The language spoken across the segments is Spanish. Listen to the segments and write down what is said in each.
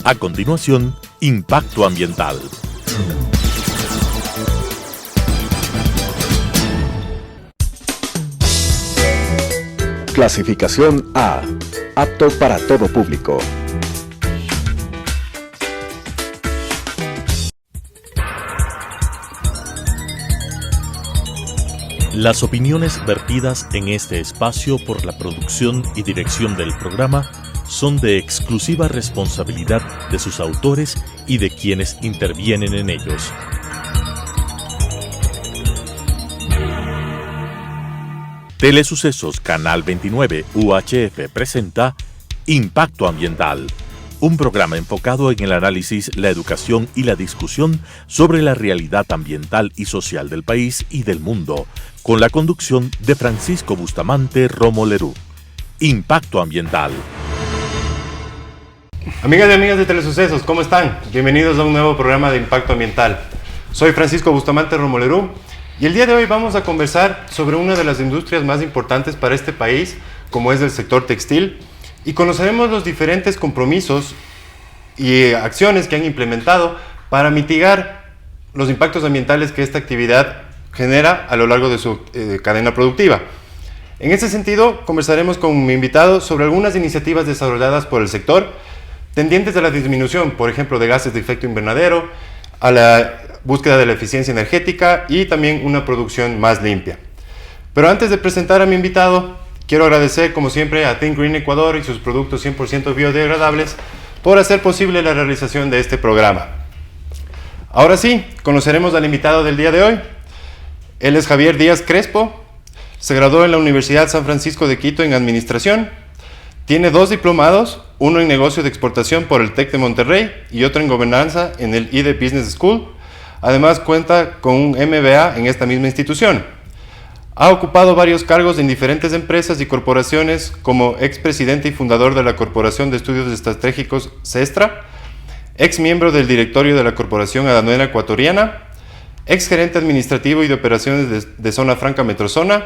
A continuación, Impacto Ambiental. Clasificación A. Apto para todo público. Las opiniones vertidas en este espacio por la producción y dirección del programa son de exclusiva responsabilidad de sus autores y de quienes intervienen en ellos. Telesucesos Canal 29 UHF presenta Impacto Ambiental, un programa enfocado en el análisis, la educación y la discusión sobre la realidad ambiental y social del país y del mundo, con la conducción de Francisco Bustamante Romo Lerú. Impacto Ambiental. Amigas y amigas de Telesucesos, ¿cómo están? Bienvenidos a un nuevo programa de Impacto Ambiental. Soy Francisco Bustamante Romo Lerú y el día de hoy vamos a conversar sobre una de las industrias más importantes para este país, como es el sector textil, y conoceremos los diferentes compromisos y acciones que han implementado para mitigar los impactos ambientales que esta actividad genera a lo largo de su cadena productiva. En ese sentido, conversaremos con mi invitado sobre algunas iniciativas desarrolladas por el sector, tendientes a la disminución, por ejemplo, de gases de efecto invernadero, a la búsqueda de la eficiencia energética y también una producción más limpia. Pero antes de presentar a mi invitado, quiero agradecer, como siempre, a Think Green Ecuador y sus productos 100% biodegradables por hacer posible la realización de este programa. Ahora sí, conoceremos al invitado del día de hoy. Él es Javier Díaz Crespo, se graduó en la Universidad San Francisco de Quito en Administración, tiene 2 diplomados, uno en Negocio de Exportación por el TEC de Monterrey y otro en Gobernanza en el IDE Business School. Además cuenta con un MBA en esta misma institución. Ha ocupado varios cargos en diferentes empresas y corporaciones como expresidente y fundador de la Corporación de Estudios Estratégicos CESTRA, ex miembro del directorio de la Corporación Aduanera Ecuatoriana, ex gerente administrativo y de operaciones de Zona Franca Metrozona,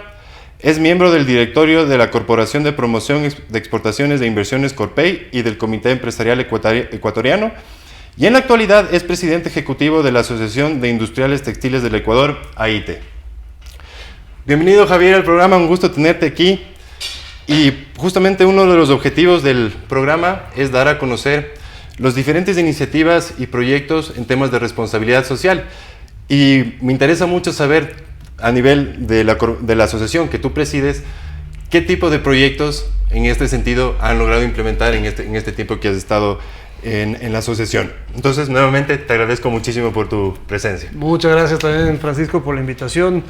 es miembro del directorio de la Corporación de Promoción de Exportaciones de Inversiones Corpey y del Comité Empresarial Ecuatoriano, y en la actualidad es presidente ejecutivo de la Asociación de Industriales Textiles del Ecuador, AITE. Bienvenido, Javier, al programa, un gusto tenerte aquí. Y justamente uno de los objetivos del programa es dar a conocer las diferentes iniciativas y proyectos en temas de responsabilidad social. Y me interesa mucho saber, a nivel de la asociación que tú presides, qué tipo de proyectos en este sentido han logrado implementar en este tiempo que has estado en la asociación. Entonces, nuevamente, te agradezco muchísimo por tu presencia. Muchas gracias también, Francisco, por la invitación.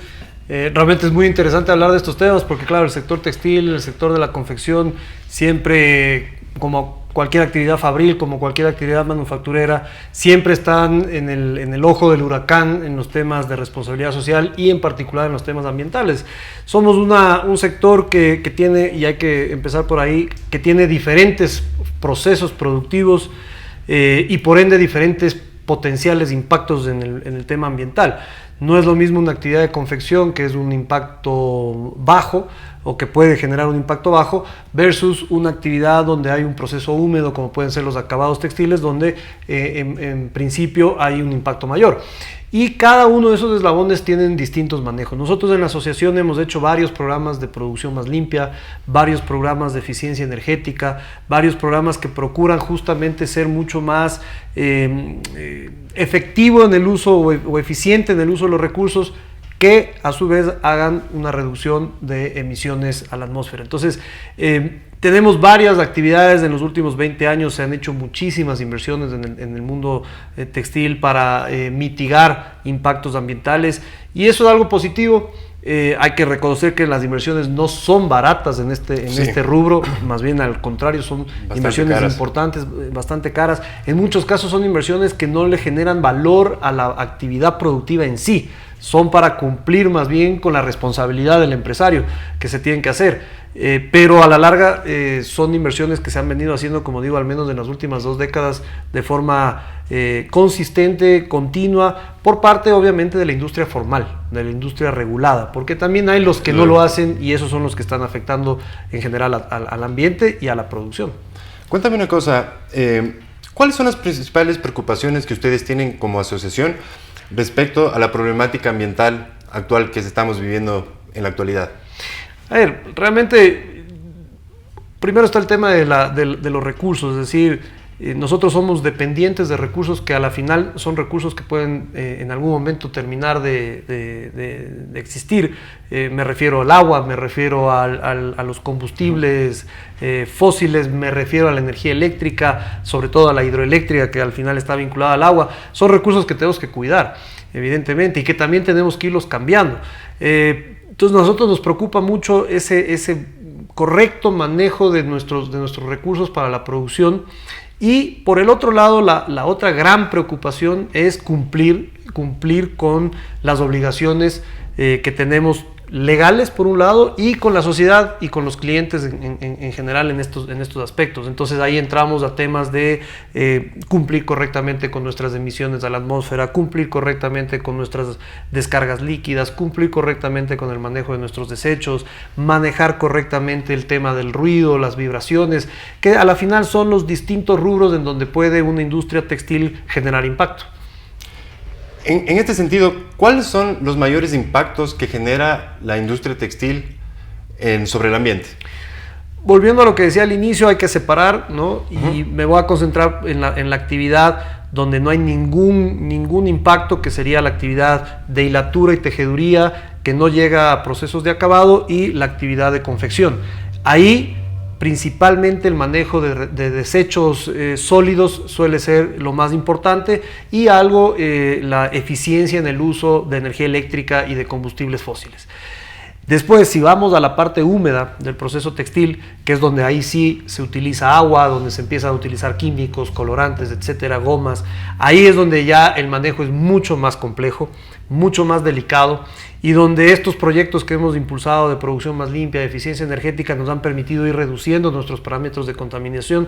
Realmente es muy interesante hablar de estos temas porque, claro, el sector textil, el sector de la confección, siempre, como cualquier actividad fabril, como cualquier actividad manufacturera, siempre están en el ojo del huracán en los temas de responsabilidad social y en particular en los temas ambientales. Somos un sector que tiene, y hay que empezar por ahí, que tiene diferentes procesos productivos y por ende diferentes potenciales impactos en el tema ambiental. No es lo mismo una actividad de confección, que es un impacto bajo o que puede generar un impacto bajo, versus una actividad donde hay un proceso húmedo, como pueden ser los acabados textiles, donde en principio hay un impacto mayor. Y cada uno de esos eslabones tienen distintos manejos. Nosotros en la asociación hemos hecho varios programas de producción más limpia, varios programas de eficiencia energética, varios programas que procuran justamente ser mucho más efectivo en el uso o eficiente en el uso de los recursos, que a su vez hagan una reducción de emisiones a la atmósfera. Entonces, tenemos varias actividades. En los últimos 20 años se han hecho muchísimas inversiones en el mundo textil para mitigar impactos ambientales, y eso es algo positivo. Hay que reconocer que las inversiones no son baratas en este rubro, más bien al contrario, son bastante inversiones caras, importantes, bastante caras. En muchos casos son inversiones que no le generan valor a la actividad productiva en sí, son para cumplir más bien con la responsabilidad del empresario que se tienen que hacer, pero a la larga son inversiones que se han venido haciendo, como digo, al menos en las últimas 2 décadas de forma consistente, continua, por parte obviamente de la industria formal, de la industria regulada, porque también hay los que no lo hacen, y esos son los que están afectando en general al ambiente y a la producción. Cuéntame una cosa, ¿Cuáles son las principales preocupaciones que ustedes tienen como asociación respecto a la problemática ambiental actual que estamos viviendo en la actualidad? A ver, realmente, primero está el tema de los recursos, es decir, nosotros somos dependientes de recursos que a la final son recursos que pueden en algún momento terminar de existir. Me refiero al agua, me refiero a los combustibles fósiles, me refiero a la energía eléctrica, sobre todo a la hidroeléctrica que al final está vinculada al agua. Son recursos que tenemos que cuidar, evidentemente, y que también tenemos que irlos cambiando. Entonces a nosotros nos preocupa mucho ese correcto manejo de nuestros recursos para la producción. Y por el otro lado, la otra gran preocupación es cumplir con las obligaciones que tenemos legales por un lado y con la sociedad y con los clientes en general en estos aspectos. Entonces ahí entramos a temas de cumplir correctamente con nuestras emisiones a la atmósfera, cumplir correctamente con nuestras descargas líquidas, cumplir correctamente con el manejo de nuestros desechos, manejar correctamente el tema del ruido, las vibraciones, que a la final son los distintos rubros en donde puede una industria textil generar impacto. En este sentido, ¿cuáles son los mayores impactos que genera la industria textil sobre el ambiente? Volviendo a lo que decía al inicio, hay que separar, ¿no? Y me voy a concentrar en la actividad donde no hay ningún impacto, que sería la actividad de hilatura y tejeduría, que no llega a procesos de acabado, y la actividad de confección. Ahí principalmente el manejo de desechos sólidos suele ser lo más importante, y la eficiencia en el uso de energía eléctrica y de combustibles fósiles. Después, si vamos a la parte húmeda del proceso textil, que es donde ahí sí se utiliza agua, donde se empieza a utilizar químicos, colorantes, etcétera, gomas, ahí es donde ya el manejo es mucho más complejo, mucho más delicado, y donde estos proyectos que hemos impulsado de producción más limpia, de eficiencia energética, nos han permitido ir reduciendo nuestros parámetros de contaminación.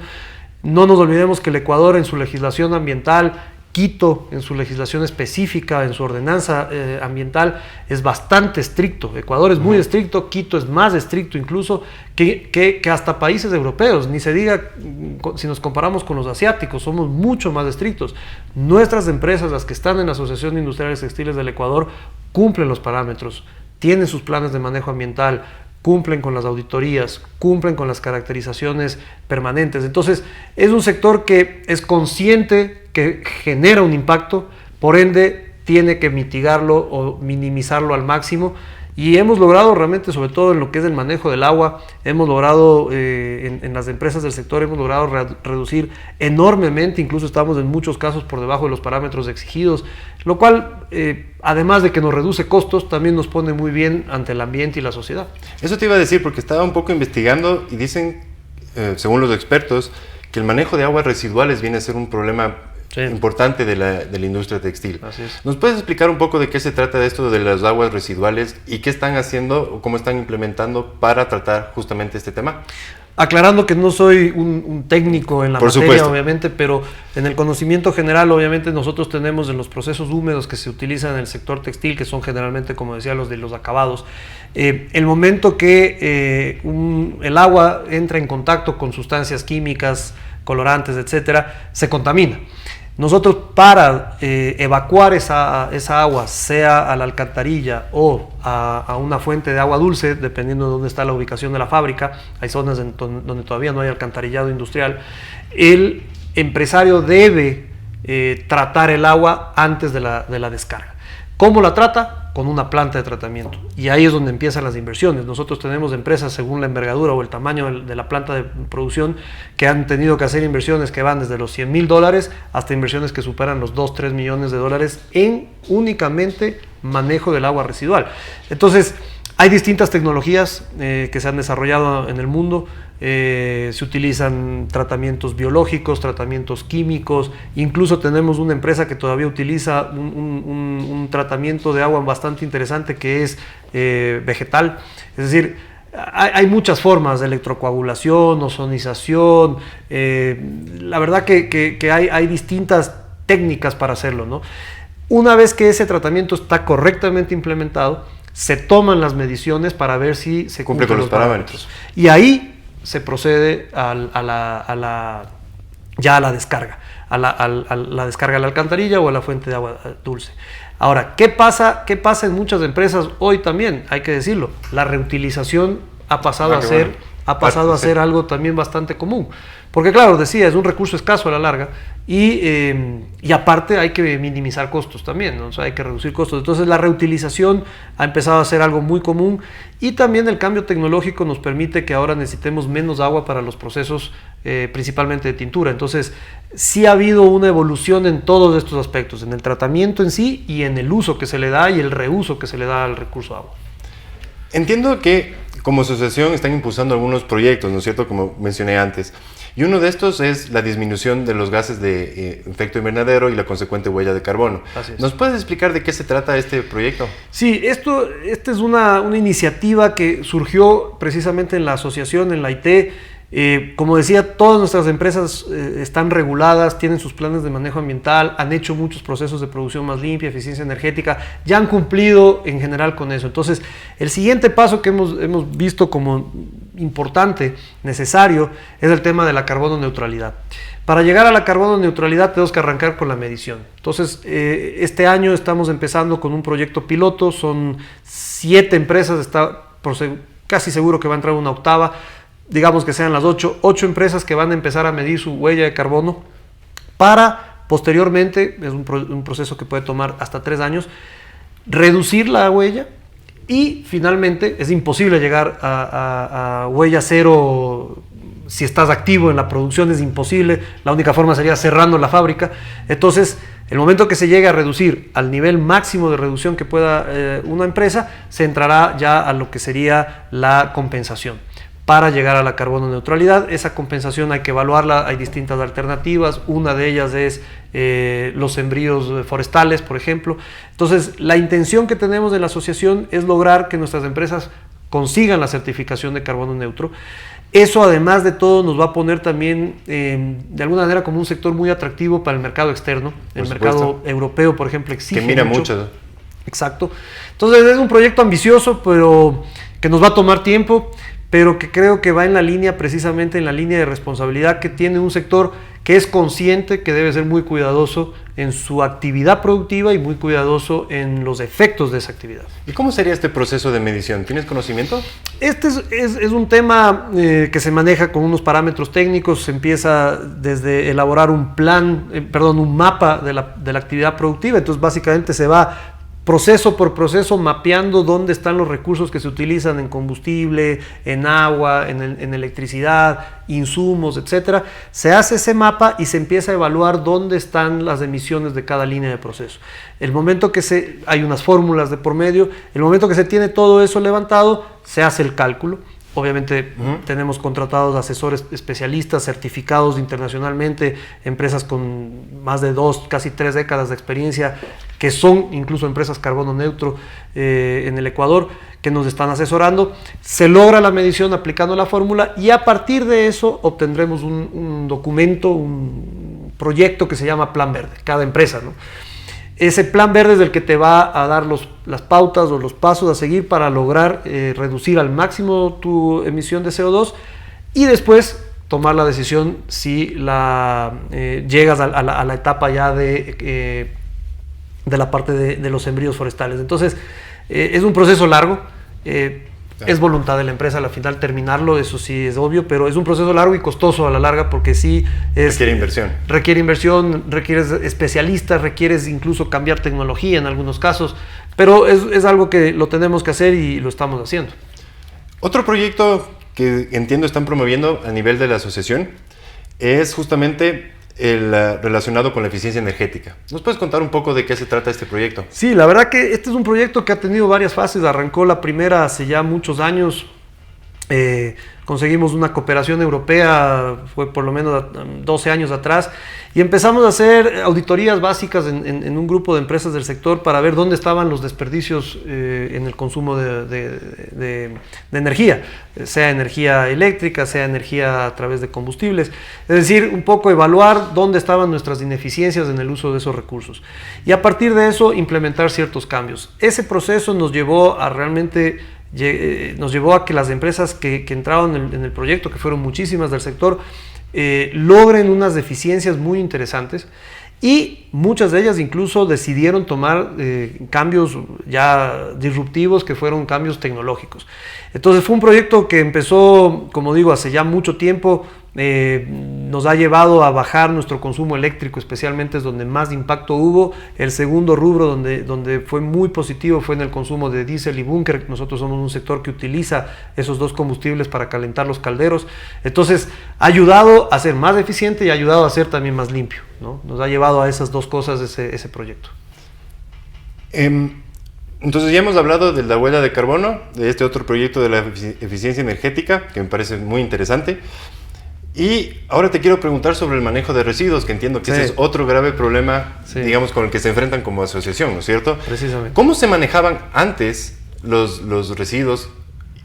No nos olvidemos que el Ecuador, en su legislación ambiental, Quito, en su legislación específica, en su ordenanza ambiental, es bastante estricto. Ecuador es muy estricto, Quito es más estricto incluso que hasta países europeos. Ni se diga si nos comparamos con los asiáticos, somos mucho más estrictos. Nuestras empresas, las que están en la Asociación de Industriales Textiles del Ecuador, cumplen los parámetros, tienen sus planes de manejo ambiental, cumplen con las auditorías, cumplen con las caracterizaciones permanentes. Entonces, es un sector que es consciente que genera un impacto, por ende, tiene que mitigarlo o minimizarlo al máximo. Y hemos logrado realmente, sobre todo en lo que es el manejo del agua, hemos logrado, en las empresas del sector, hemos logrado reducir enormemente, incluso estamos en muchos casos por debajo de los parámetros exigidos, lo cual, además de que nos reduce costos, también nos pone muy bien ante el ambiente y la sociedad. Eso te iba a decir, porque estaba un poco investigando y dicen, según los expertos, que el manejo de aguas residuales viene a ser un problema importante de la industria textil. Así es. ¿Nos puedes explicar un poco de qué se trata de esto de las aguas residuales y qué están haciendo o cómo están implementando para tratar justamente este tema? Aclarando que no soy un técnico en la materia, supuesto, obviamente, pero en el conocimiento general, obviamente, nosotros tenemos en los procesos húmedos que se utilizan en el sector textil, que son generalmente, como decía, los de los acabados, el momento que el agua entra en contacto con sustancias químicas, colorantes, etcétera, se contamina. Nosotros, para evacuar esa agua, sea a la alcantarilla o a una fuente de agua dulce, dependiendo de dónde está la ubicación de la fábrica, hay zonas donde todavía no hay alcantarillado industrial, el empresario debe tratar el agua antes de la descarga. ¿Cómo la trata? Con una planta de tratamiento. Y ahí es donde empiezan las inversiones. Nosotros tenemos empresas, según la envergadura o el tamaño de la planta de producción, que han tenido que hacer inversiones que van desde los $100,000 hasta inversiones que superan los 2-3 millones de dólares en únicamente manejo del agua residual. Entonces, hay distintas tecnologías que se han desarrollado en el mundo. Se utilizan tratamientos biológicos, tratamientos químicos, incluso tenemos una empresa que todavía utiliza un tratamiento de agua bastante interesante que es vegetal. Es decir, hay muchas formas de electrocoagulación, ozonización, la verdad que hay distintas técnicas para hacerlo, ¿no? Una vez que ese tratamiento está correctamente implementado, se toman las mediciones para ver si se cumple con los parámetros. Y ahí se procede ya a la descarga. a la descarga de la alcantarilla o a la fuente de agua dulce. Ahora, ¿qué pasa en muchas empresas hoy también? Hay que decirlo, la reutilización ha pasado a ser algo también bastante común. Porque claro, decía, es un recurso escaso a la larga y aparte hay que minimizar costos también, ¿no? O sea, hay que reducir costos. Entonces la reutilización ha empezado a ser algo muy común y también el cambio tecnológico nos permite que ahora necesitemos menos agua para los procesos principalmente de tintura. Entonces sí ha habido una evolución en todos estos aspectos, en el tratamiento en sí y en el uso que se le da y el reuso que se le da al recurso agua. Entiendo que como asociación están impulsando algunos proyectos, ¿no es cierto?, como mencioné antes. Y uno de estos es la disminución de los gases de efecto invernadero y la consecuente huella de carbono. Así es. ¿Nos puedes explicar de qué se trata este proyecto? Sí, esta es una iniciativa que surgió precisamente en la asociación, en la IT. Como decía, todas nuestras empresas están reguladas, tienen sus planes de manejo ambiental, han hecho muchos procesos de producción más limpia, eficiencia energética, ya han cumplido en general con eso. Entonces, el siguiente paso que hemos visto como importante, necesario, es el tema de la carbono neutralidad. Para llegar a la carbono neutralidad tenemos que arrancar con la medición. Entonces, este año estamos empezando con un proyecto piloto, son 7 empresas, está casi seguro que va a entrar una octava. Digamos que sean las 8 empresas que van a empezar a medir su huella de carbono para posteriormente, es un proceso que puede tomar hasta 3 años, reducir la huella y finalmente es imposible llegar a huella cero si estás activo en la producción, es imposible, la única forma sería cerrando la fábrica. Entonces, el momento que se llegue a reducir al nivel máximo de reducción que pueda una empresa, se entrará ya a lo que sería la compensación. Para llegar a la carbono neutralidad, esa compensación hay que evaluarla, hay distintas alternativas, una de ellas es los sembríos forestales, por ejemplo. Entonces, la intención que tenemos de la asociación es lograr que nuestras empresas consigan la certificación de carbono neutro. Eso, además de todo, nos va a poner también, de alguna manera, como un sector muy atractivo para el mercado externo. El mercado europeo, por ejemplo, exige que mira mucho. Exacto. Entonces, es un proyecto ambicioso, pero que nos va a tomar tiempo, pero que creo que va en la línea, precisamente en la línea de responsabilidad que tiene un sector que es consciente que debe ser muy cuidadoso en su actividad productiva y muy cuidadoso en los efectos de esa actividad. ¿Y cómo sería este proceso de medición? ¿Tienes conocimiento? Este es un tema que se maneja con unos parámetros técnicos. Se empieza desde elaborar un mapa de la actividad productiva. Entonces, básicamente se va proceso por proceso mapeando dónde están los recursos que se utilizan en combustible, en agua, en electricidad, insumos, etcétera. Se hace ese mapa y se empieza a evaluar dónde están las emisiones de cada línea de proceso. El momento que hay unas fórmulas de por medio, el momento que se tiene todo eso levantado, se hace el cálculo. Obviamente tenemos contratados asesores especialistas, certificados internacionalmente, empresas con más de 2, casi 3 décadas de experiencia, que son incluso empresas carbono neutro en el Ecuador, que nos están asesorando. Se logra la medición aplicando la fórmula y a partir de eso obtendremos un documento, un proyecto que se llama Plan Verde, cada empresa, ¿no? Ese plan verde es el que te va a dar las pautas o los pasos a seguir para lograr reducir al máximo tu emisión de CO2 y después tomar la decisión si llegas a la etapa ya de la parte de los sembríos forestales. Entonces, es un proceso largo. Es voluntad de la empresa al final terminarlo, eso sí es obvio, pero es un proceso largo y costoso a la larga porque sí requiere inversión. Requiere inversión, requieres especialistas, requieres incluso cambiar tecnología en algunos casos, pero es algo que lo tenemos que hacer y lo estamos haciendo. Otro proyecto que entiendo están promoviendo a nivel de la asociación es justamente el relacionado con la eficiencia energética. ¿Nos puedes contar un poco de qué se trata este proyecto? Sí, la verdad que este es un proyecto que ha tenido varias fases. Arrancó la primera hace ya muchos años. Conseguimos una cooperación europea, fue por lo menos 12 años atrás, y empezamos a hacer auditorías básicas en un grupo de empresas del sector para ver dónde estaban los desperdicios en el consumo de energía, sea energía eléctrica, sea energía a través de combustibles. Es decir, un poco evaluar dónde estaban nuestras ineficiencias en el uso de esos recursos. Y a partir de eso, implementar ciertos cambios. Ese proceso nos llevó a que las empresas que entraron en el proyecto, que fueron muchísimas del sector, logren unas eficiencias muy interesantes. Y muchas de ellas incluso decidieron tomar cambios ya disruptivos, que fueron cambios tecnológicos. Entonces fue un proyecto que empezó, como digo, hace ya mucho tiempo. Nos ha llevado a bajar nuestro consumo eléctrico, especialmente es donde más impacto hubo. El segundo rubro donde fue muy positivo fue en el consumo de diésel y búnker. Nosotros somos un sector que utiliza esos dos combustibles para calentar los calderos. Entonces ha ayudado a ser más eficiente y ha ayudado a ser también más limpio, ¿no? Nos ha llevado a esas dos cosas ese proyecto. Entonces ya hemos hablado de la huella de carbono, de este otro proyecto de la eficiencia energética, que me parece muy interesante. Y ahora te quiero preguntar sobre el manejo de residuos, que entiendo que ese es otro grave problema, digamos, con el que se enfrentan como asociación, ¿no es cierto? Precisamente. ¿Cómo se manejaban antes los residuos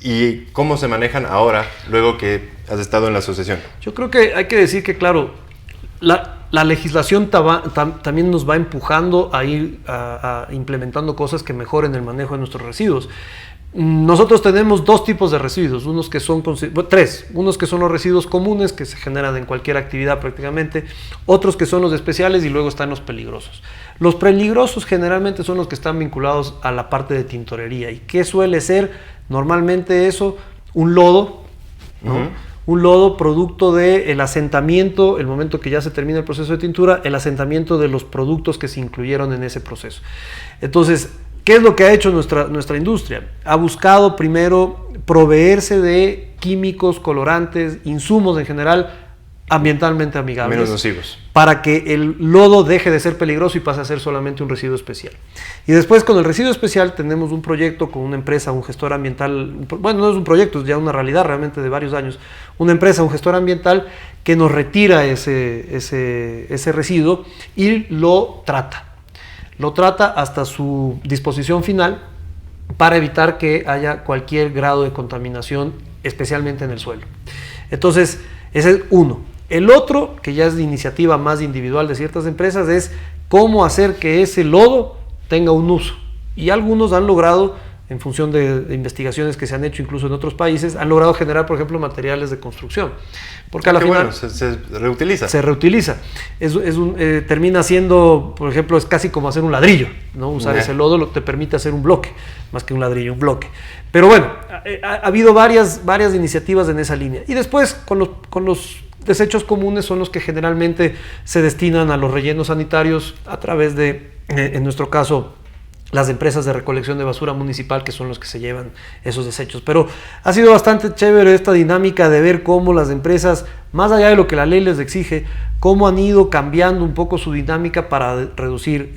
y cómo se manejan ahora, luego que has estado en la asociación? Yo creo que hay que decir que, claro, la legislación también nos va empujando a ir a implementando cosas que mejoren el manejo de nuestros residuos. Nosotros tenemos dos tipos de residuos, tres, unos que son los residuos comunes que se generan en cualquier actividad prácticamente, otros que son los especiales y luego están los peligrosos. Los peligrosos generalmente son los que están vinculados a la parte de tintorería. ¿Y qué suele ser normalmente eso? Un lodo, ¿no? Un lodo producto del asentamiento, el momento que ya se termina el proceso de tintura, el asentamiento de los productos que se incluyeron en ese proceso. Entonces, ¿qué es lo que ha hecho nuestra industria? Ha buscado primero proveerse de químicos, colorantes, insumos en general ambientalmente amigables. Menos nocivos. Para que el lodo deje de ser peligroso y pase a ser solamente un residuo especial. Y después con el residuo especial tenemos un proyecto con una empresa, un gestor ambiental, bueno, no es un proyecto, es ya una realidad realmente de varios años, una empresa, un gestor ambiental que nos retira ese residuo y lo trata. Lo trata hasta su disposición final para evitar que haya cualquier grado de contaminación, especialmente en el suelo. Entonces, ese es uno. El otro, que ya es de iniciativa más individual de ciertas empresas, es cómo hacer que ese lodo tenga un uso. Y algunos han logrado, en función de investigaciones que se han hecho incluso en otros países, han logrado generar, por ejemplo, materiales de construcción. Porque a la final, bueno, se reutiliza. Se reutiliza. Termina siendo, por ejemplo, es casi como hacer un ladrillo, ¿no? Usar ese lodo te permite hacer un bloque, más que un ladrillo, un bloque. Pero bueno, ha habido varias iniciativas en esa línea. Y después, con los desechos comunes son los que generalmente se destinan a los rellenos sanitarios a través de, en nuestro caso, las empresas de recolección de basura municipal, que son los que se llevan esos desechos. Pero ha sido bastante chévere esta dinámica de ver cómo las empresas, más allá de lo que la ley les exige, cómo han ido cambiando un poco su dinámica para reducir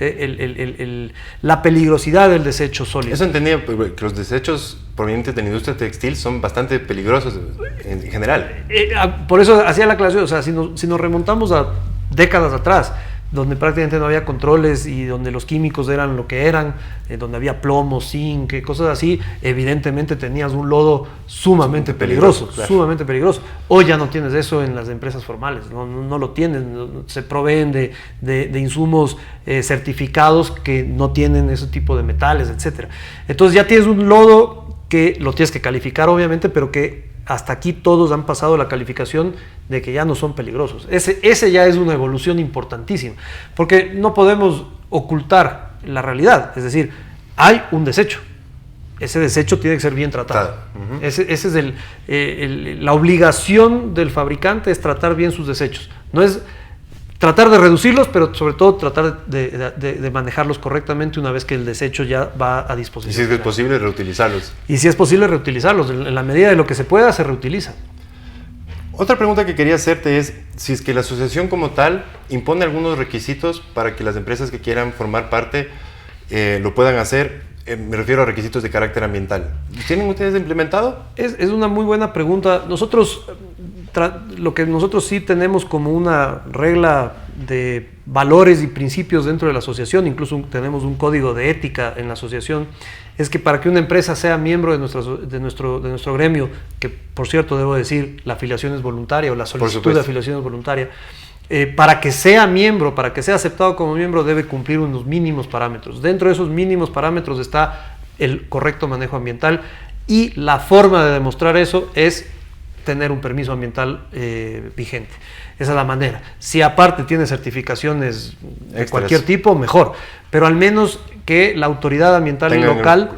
la peligrosidad del desecho sólido. Eso entendía, que los desechos provenientes de la industria textil son bastante peligrosos en general. Por eso hacía la aclaración, o sea, si nos remontamos a décadas atrás, donde prácticamente no había controles y donde los químicos eran lo que eran, donde había plomo, zinc, cosas así, evidentemente tenías un lodo sumamente peligroso, claro. Sumamente peligroso. Hoy ya no tienes eso en las empresas formales, no lo tienen, se proveen de insumos certificados que no tienen ese tipo de metales, etc. Entonces ya tienes un lodo que lo tienes que calificar obviamente, pero que hasta aquí todos han pasado la calificación de que ya no son peligrosos. Ese ya es una evolución importantísima, porque no podemos ocultar la realidad, es decir, hay un desecho. Ese desecho tiene que ser bien tratado. Ese es la obligación del fabricante, es tratar bien sus desechos. No es tratar de reducirlos, pero sobre todo tratar de manejarlos correctamente una vez que el desecho ya va a disposición. Y si es posible, reutilizarlos. Y si es posible, reutilizarlos. En la medida de lo que se pueda, se reutiliza. Otra pregunta que quería hacerte es si es que la asociación como tal impone algunos requisitos para que las empresas que quieran formar parte lo puedan hacer. Me refiero a requisitos de carácter ambiental. ¿Tienen ustedes implementado? Es una muy buena pregunta. Lo que nosotros sí tenemos como una regla de valores y principios dentro de la asociación, incluso tenemos un código de ética en la asociación, es que para que una empresa sea miembro de nuestro gremio, que por cierto debo decir, la afiliación es voluntaria o la solicitud de afiliación es voluntaria, para que sea miembro, para que sea aceptado como miembro, debe cumplir unos mínimos parámetros. Dentro de esos mínimos parámetros está el correcto manejo ambiental y la forma de demostrar eso es tener un permiso ambiental vigente. Esa es la manera. Si aparte tiene certificaciones de cualquier tipo, mejor. Pero al menos que la autoridad ambiental local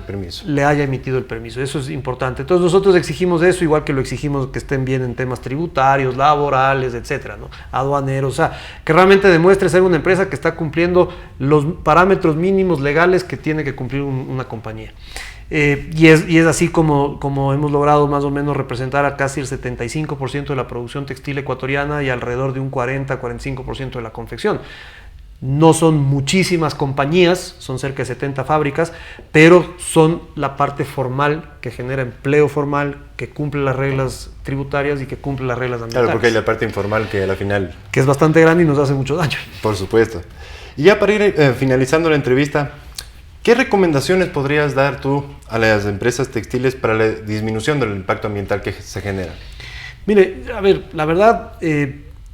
le haya emitido el permiso. Eso es importante. Entonces nosotros exigimos eso, igual que lo exigimos que estén bien en temas tributarios, laborales, etcétera, ¿no? Aduaneros, o sea, que realmente demuestre ser una empresa que está cumpliendo los parámetros mínimos legales que tiene que cumplir una compañía. Y es así como hemos logrado más o menos representar a casi el 75% de la producción textil ecuatoriana y alrededor de un 40-45% de la confección. No son muchísimas compañías, son cerca de 70 fábricas, pero son la parte formal que genera empleo formal, que cumple las reglas tributarias y que cumple las reglas ambientales. Claro, porque hay la parte informal que al final... que es bastante grande y nos hace mucho daño. Por supuesto. Y ya para ir finalizando la entrevista, ¿qué recomendaciones podrías dar tú a las empresas textiles para la disminución del impacto ambiental que se genera? Mire, a ver, la verdad,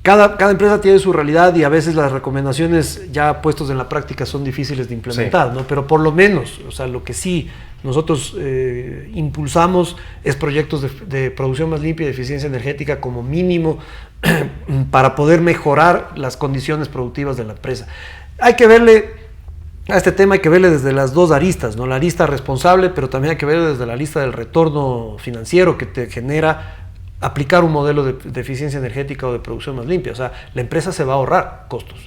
cada empresa tiene su realidad y a veces las recomendaciones ya puestas en la práctica son difíciles de implementar, sí, ¿no? Pero por lo menos, o sea, lo que sí nosotros impulsamos es proyectos de producción más limpia y de eficiencia energética como mínimo para poder mejorar las condiciones productivas de la empresa. Hay que verle a este tema, hay que verle desde las dos aristas, ¿no? La arista responsable, pero también hay que verle desde la arista del retorno financiero que te genera aplicar un modelo de eficiencia energética o de producción más limpia. O sea, la empresa se va a ahorrar costos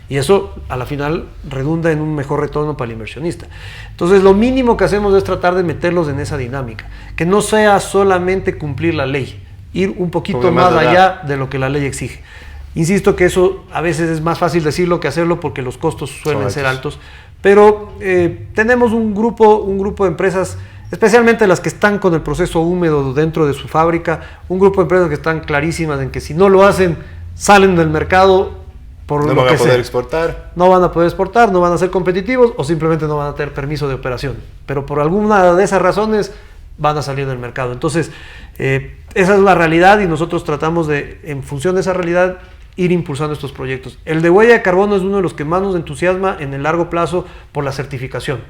y eso a la final redunda en un mejor retorno para el inversionista. Entonces lo mínimo que hacemos es tratar de meterlos en esa dinámica, que no sea solamente cumplir la ley, ir un poquito más allá de lo que la ley exige. Insisto que eso a veces es más fácil decirlo que hacerlo porque los costos suelen ser altos, pero tenemos un grupo de empresas, especialmente las que están con el proceso húmedo dentro de su fábrica, un grupo de empresas que están clarísimas en que si no lo hacen, salen del mercado por lo que sea. No van a poder exportar. No van a poder exportar, no van a ser competitivos o simplemente no van a tener permiso de operación. Pero por alguna de esas razones van a salir del mercado. Entonces, esa es la realidad y nosotros tratamos de, en función de esa realidad, ir impulsando estos proyectos. El de huella de carbono es uno de los que más nos entusiasma en el largo plazo por la certificación.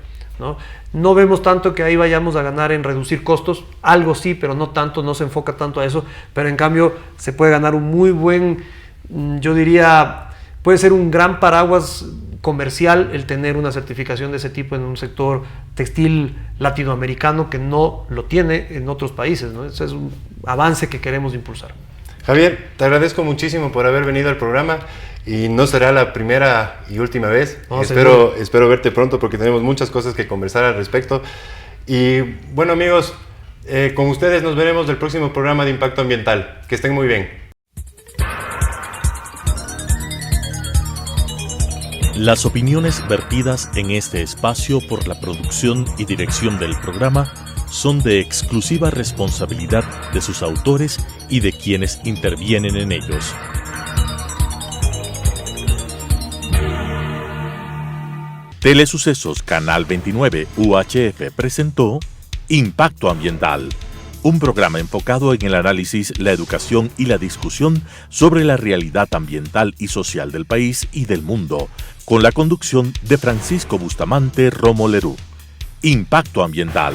No vemos tanto que ahí vayamos a ganar en reducir costos, algo sí, pero no tanto, no se enfoca tanto a eso, pero en cambio se puede ganar un muy buen, yo diría, puede ser un gran paraguas comercial el tener una certificación de ese tipo en un sector textil latinoamericano que no lo tiene en otros países, ¿no? Ese es un avance que queremos impulsar. Javier, te agradezco muchísimo por haber venido al programa y no será la primera y última vez. No, espero verte pronto porque tenemos muchas cosas que conversar al respecto. Y bueno, amigos, con ustedes nos veremos del próximo programa de Impacto Ambiental. Que estén muy bien. Las opiniones vertidas en este espacio por la producción y dirección del programa son de exclusiva responsabilidad de sus autores y de quienes intervienen en ellos. Telesucesos Canal 29 UHF presentó Impacto Ambiental, un programa enfocado en el análisis, la educación y la discusión sobre la realidad ambiental y social del país y del mundo, con la conducción de Francisco Bustamante Romo Lerú. Impacto Ambiental.